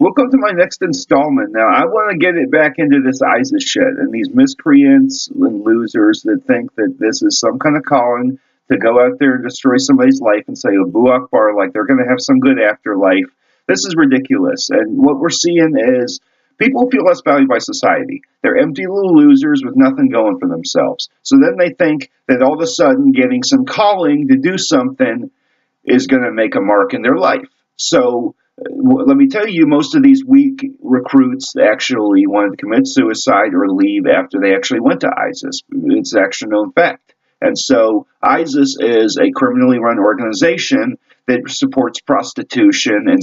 Welcome to my next installment. Now, I want to get it back into this ISIS shit and these miscreants and losers that think that this is some kind of calling to go out there and destroy somebody's life and say Abu Akbar like they're going to have some good afterlife. This is ridiculous. And what we're seeing is people feel less valued by society. They're empty little losers with nothing going for themselves. So then they think that all of a sudden getting some calling to do something is going to make a mark in their life. So let me tell you, most of these weak recruits actually wanted to commit suicide or leave after they actually went to ISIS. It's actually known fact. And so ISIS is a criminally run organization that supports prostitution and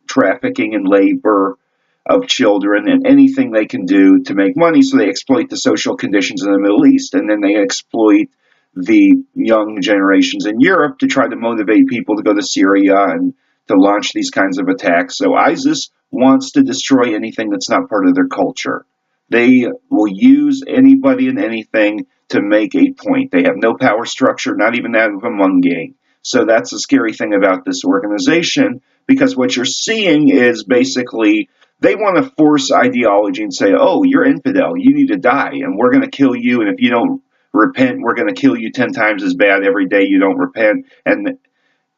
trafficking and labor of children and anything they can do to make money. So they exploit the social conditions in the Middle East, and then they exploit the young generations in Europe to try to motivate people to go to Syria and to launch these kinds of attacks. So ISIS wants to destroy anything that's not part of their culture. They will use anybody and anything to make a point. They have no power structure, not even that of a Hmong gang. So that's the scary thing about this organization, because what you're seeing is basically they want to force ideology and say, oh, you're infidel, you need to die, and we're going to kill you, and if you don't repent, we're going to kill you 10 times as bad every day you don't repent. And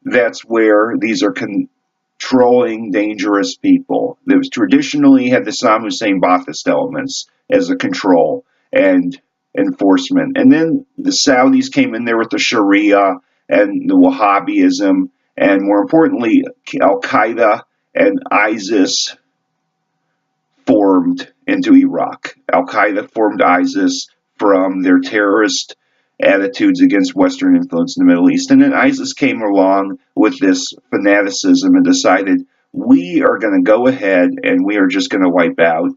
that's where these are controlling, dangerous people. That was traditionally had the Saddam Hussein Ba'athist elements as a control and enforcement. And then the Saudis came in there with the Sharia and the Wahhabism, and more importantly, Al Qaeda and ISIS formed into Iraq. Al Qaeda formed ISIS from their terrorist attitudes against Western influence in the Middle East. And then ISIS came along with this fanaticism and decided we are going to go ahead and we are just going to wipe out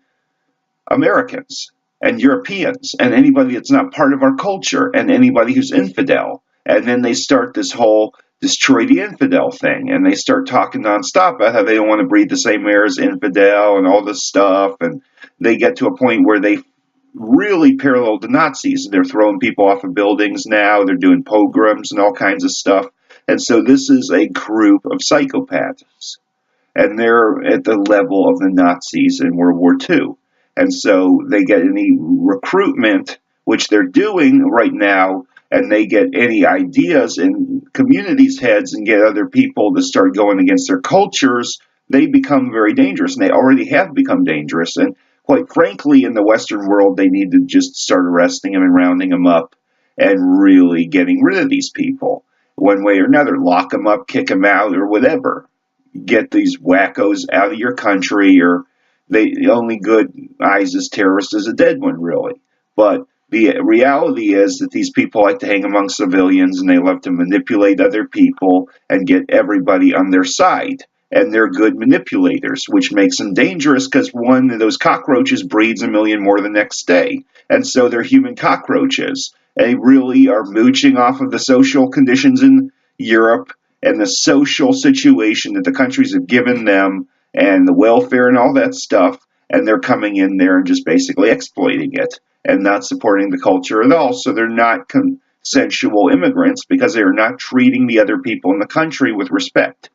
Americans and Europeans and anybody that's not part of our culture and anybody who's infidel. And then they start this whole destroy the infidel thing, and they start talking nonstop about how they don't want to breathe the same air as infidel and all this stuff. And they get to a point where they really parallel the Nazis. They're throwing people off of buildings now. They're doing pogroms and all kinds of stuff. And so this is a group of psychopaths, and they're at the level of the Nazis in World War II. And so they get any recruitment, which they're doing right now, and they get any ideas in communities' heads and get other people to start going against their cultures, they become very dangerous. And they already have become dangerous. And quite frankly, in the Western world, they need to just start arresting them and rounding them up and really getting rid of these people one way or another. Lock them up, kick them out, or whatever. Get these wackos out of your country, or the only good ISIS terrorist is a dead one, really. But the reality is that these people like to hang among civilians, and they love to manipulate other people and get everybody on their side. And they're good manipulators, which makes them dangerous because one of those cockroaches breeds a million more the next day. And so they're human cockroaches. They really are mooching off of the social conditions in Europe and the social situation that the countries have given them and the welfare and all that stuff. And they're coming in there and just basically exploiting it and not supporting the culture at all. So they're not consensual immigrants because they are not treating the other people in the country with respect.